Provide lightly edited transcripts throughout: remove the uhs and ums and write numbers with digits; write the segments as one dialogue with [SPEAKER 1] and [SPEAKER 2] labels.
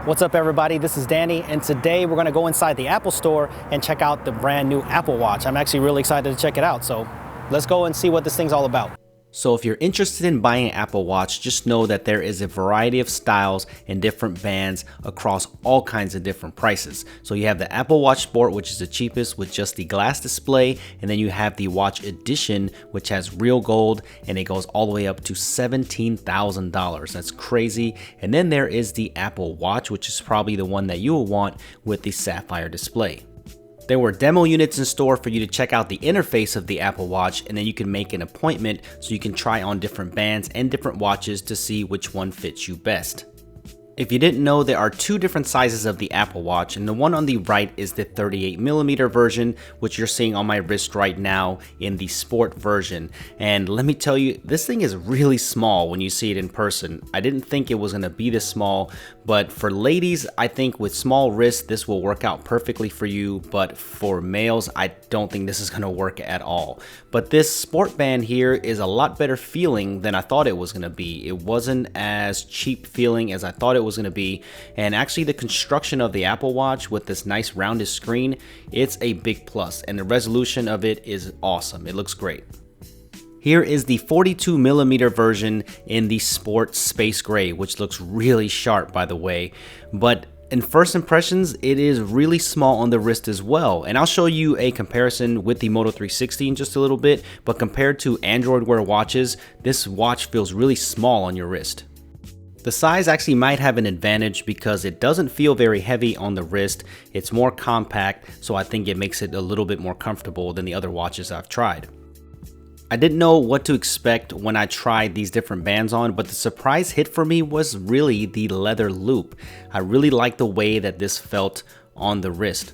[SPEAKER 1] What's up everybody, this is Danny, and today we're gonna go inside the Apple store and check out the brand new Apple Watch. I'm actually really excited to check it out, so let's go and see what this thing's all about. So if you're interested in buying an Apple Watch, just know that there is a variety of styles and different bands across all kinds of different prices. So you have the Apple Watch Sport, which is the cheapest with just the glass display, and then you have the Watch Edition, which has real gold, and it goes all the way up to $17,000. That's crazy. And then there is the Apple Watch, which is probably the one that you will want with the sapphire display. There were demo units in store for you to check out the interface of the Apple Watch, and then you can make an appointment so you can try on different bands and different watches to see which one fits you best. If you didn't know, there are two different sizes of the Apple Watch, and the one on the right is the 38mm version, which you're seeing on my wrist right now in the Sport version. And let me tell you, this thing is really small when you see it in person. I didn't think it was going to be this small, but for ladies, I think with small wrists, this will work out perfectly for you, but for males, I don't think this is going to work at all. But this Sport band here is a lot better feeling than I thought it was going to be. It wasn't as cheap feeling as I thought it was going to be, and actually the construction of the Apple Watch with this nice rounded screen, it's a big plus, and the resolution of it is awesome. It looks great. Here is the 42mm version in the Sport Space Gray, which looks really sharp by the way, but in first impressions, it is really small on the wrist as well, and I'll show you a comparison with the Moto 360 in just a little bit, but compared to Android Wear watches, this watch feels really small on your wrist. The size actually might have an advantage because it doesn't feel very heavy on the wrist. It's more compact, so I think it makes it a little bit more comfortable than the other watches I've tried. I didn't know what to expect when I tried these different bands on, but the surprise hit for me was really the leather loop. I really like the way that this felt on the wrist.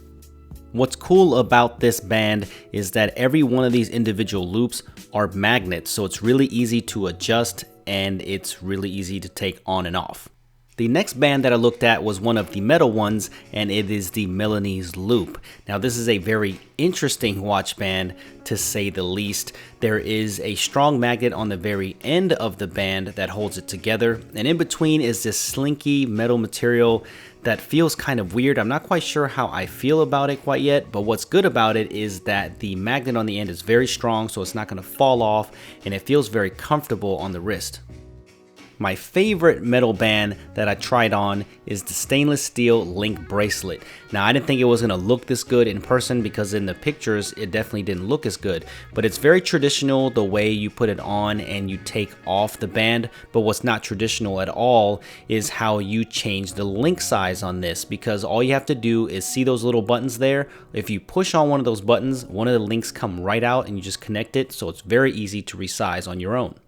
[SPEAKER 1] What's cool about this band is that every one of these individual loops are magnets, so it's really easy to adjust and it's really easy to take on and off. The next band that I looked at was one of the metal ones, and it is the Milanese Loop. Now this is a very interesting watch band to say the least. There is a strong magnet on the very end of the band that holds it together, and in between is this slinky metal material that feels kind of weird. I'm not quite sure how I feel about it quite yet, but what's good about it is that the magnet on the end is very strong, so it's not going to fall off, and it feels very comfortable on the wrist. My favorite metal band that I tried on is the stainless steel Link bracelet. Now I didn't think it was going to look this good in person because in the pictures it definitely didn't look as good, but it's very traditional the way you put it on and you take off the band. But what's not traditional at all is how you change the link size on this, because all you have to do is see those little buttons there. If you push on one of those buttons, one of the links come right out and you just connect it, so it's very easy to resize on your own.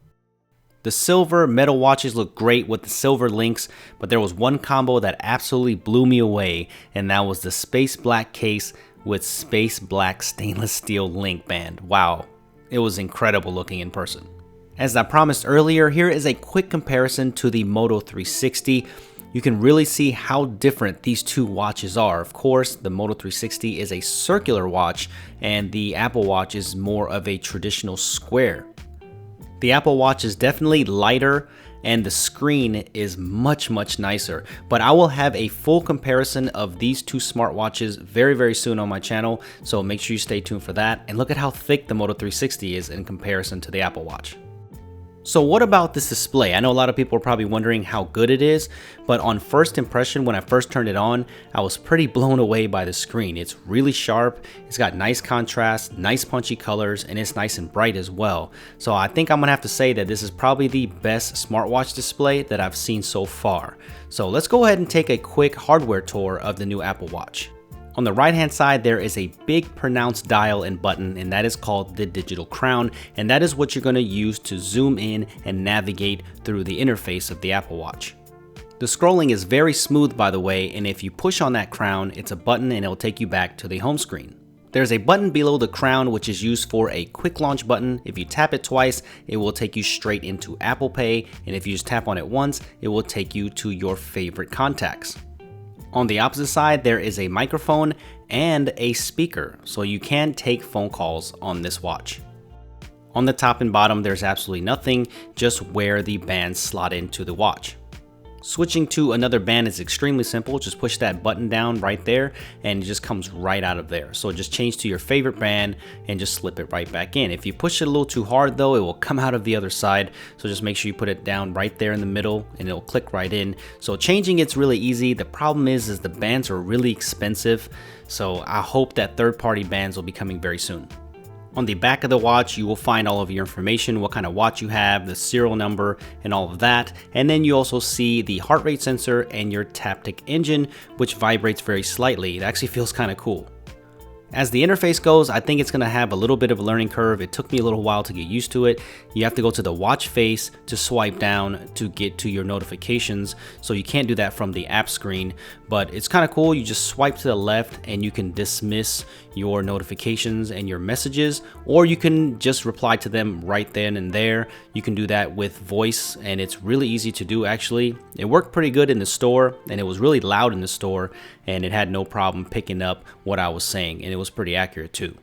[SPEAKER 1] The silver metal watches look great with the silver links, but there was one combo that absolutely blew me away, and that was the space black case with space black stainless steel link band. Wow, it was incredible looking in person. As I promised earlier, here is a quick comparison to the Moto 360. You can really see how different these two watches are. Of course, the Moto 360 is a circular watch, and the Apple Watch is more of a traditional square. The Apple Watch is definitely lighter and the screen is much nicer, but I will have a full comparison of these two smartwatches very soon on my channel, so make sure you stay tuned for that. And look at how thick the Moto 360 is in comparison to the Apple Watch. So what about this display? I know a lot of people are probably wondering how good it is, but on first impression, when I first turned it on, I was pretty blown away by the screen. It's really sharp, it's got nice contrast, nice punchy colors, and it's nice and bright as well. So I think I'm gonna have to say that this is probably the best smartwatch display that I've seen so far. So let's go ahead and take a quick hardware tour of the new Apple Watch. On the right hand side, there is a big pronounced dial and button, and that is called the digital crown, and that is what you're going to use to zoom in and navigate through the interface of the Apple Watch. The scrolling is very smooth by the way, and if you push on that crown, it's a button and it'll take you back to the home screen. There's a button below the crown which is used for a quick launch button. If you tap it twice, it will take you straight into Apple Pay, and if you just tap on it once, it will take you to your favorite contacts. On the opposite side, there is a microphone and a speaker, so you can take phone calls on this watch. On the top and bottom, there's absolutely nothing, just where the bands slot into the watch. Switching to another band is extremely simple. Just push that button down right there and it just comes right out of there. So just change to your favorite band and just slip it right back in. If you push it a little too hard though, it will come out of the other side. So just make sure you put it down right there in the middle and it'll click right in. So changing it's really easy. The problem is the bands are really expensive. So I hope that third-party bands will be coming very soon. On the back of the watch, you will find all of your information, what kind of watch you have, the serial number, and all of that. And then you also see the heart rate sensor and your Taptic engine, which vibrates very slightly. It actually feels kind of cool. As the interface goes, I think it's going to have a little bit of a learning curve. It took me a little while to get used to it. You have to go to the watch face to swipe down to get to your notifications. So you can't do that from the app screen, but it's kind of cool. You just swipe to the left and you can dismiss your notifications and your messages, or you can just reply to them right then and there. You can do that with voice and it's really easy to do actually. It worked pretty good in the store and it was really loud in the store and it had no problem picking up what I was saying and it was pretty accurate too.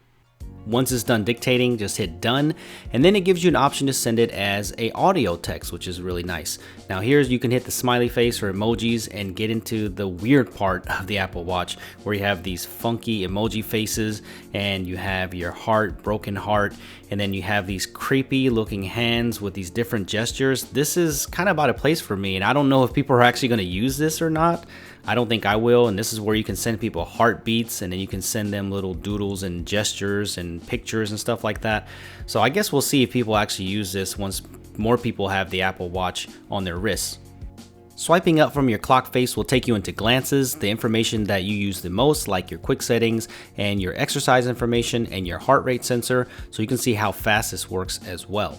[SPEAKER 1] Once it's done dictating, just hit done, and then it gives you an option to send it as a audio text, which is really nice. Now here's, you can hit the smiley face or emojis and get into the weird part of the Apple Watch where you have these funky emoji faces and you have your heart, broken heart, and then you have these creepy looking hands with these different gestures. This is kind of out of place for me and I don't know if people are actually going to use this or not. I don't think I will, and this is where you can send people heartbeats and then you can send them little doodles and gestures and pictures and stuff like that. So I guess we'll see if people actually use this once more people have the Apple Watch on their wrists. Swiping up from your clock face will take you into glances, the information that you use the most, like your quick settings and your exercise information and your heart rate sensor, so you can see how fast this works as well.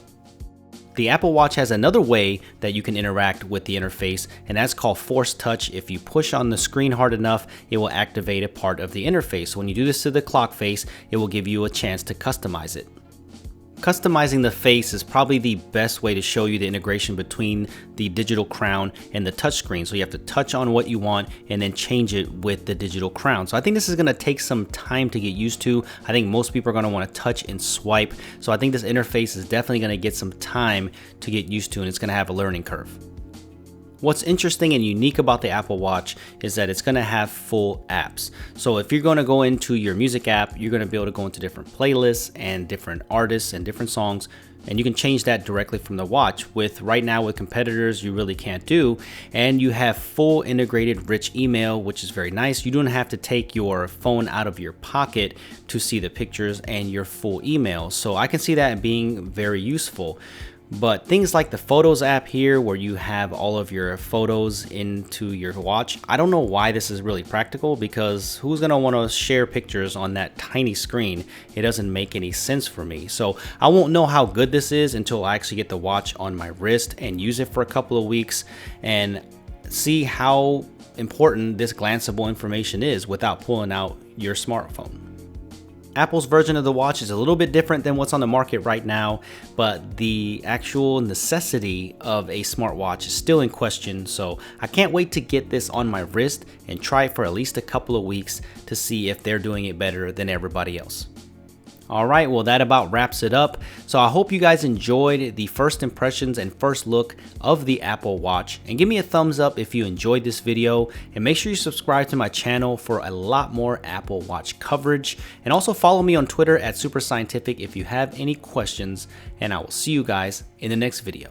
[SPEAKER 1] The Apple Watch has another way that you can interact with the interface, and that's called Force Touch. If you push on the screen hard enough, it will activate a part of the interface. So when you do this to the clock face, it will give you a chance to customize it. Customizing the face is probably the best way to show you the integration between the digital crown and the touchscreen. So you have to touch on what you want and then change it with the digital crown. So I think this is going to take some time to get used to. I think most people are going to want to touch and swipe. So I think this interface is definitely going to get some time to get used to, and it's going to have a learning curve. What's interesting and unique about the Apple Watch is that it's going to have full apps. So if you're going to go into your music app, you're going to be able to go into different playlists and different artists and different songs, and you can change that directly from the watch. With right now with competitors, you really can't do. And you have full integrated rich email, which is very nice. You don't have to take your phone out of your pocket to see the pictures and your full email. So I can see that being very useful. But things like the Photos app here, where you have all of your photos into your watch, I don't know why this is really practical, because who's going to want to share pictures on that tiny screen? It doesn't make any sense for me. So I won't know how good this is until I actually get the watch on my wrist and use it for a couple of weeks and see how important this glanceable information is without pulling out your smartphone. Apple's version of the watch is a little bit different than what's on the market right now, but the actual necessity of a smartwatch is still in question, so I can't wait to get this on my wrist and try it for at least a couple of weeks to see if they're doing it better than everybody else. Alright, well that about wraps it up. So I hope you guys enjoyed the first impressions and first look of the Apple Watch, and give me a thumbs up if you enjoyed this video, and make sure you subscribe to my channel for a lot more Apple Watch coverage, and also follow me on Twitter at SuperScientific if you have any questions, and I will see you guys in the next video.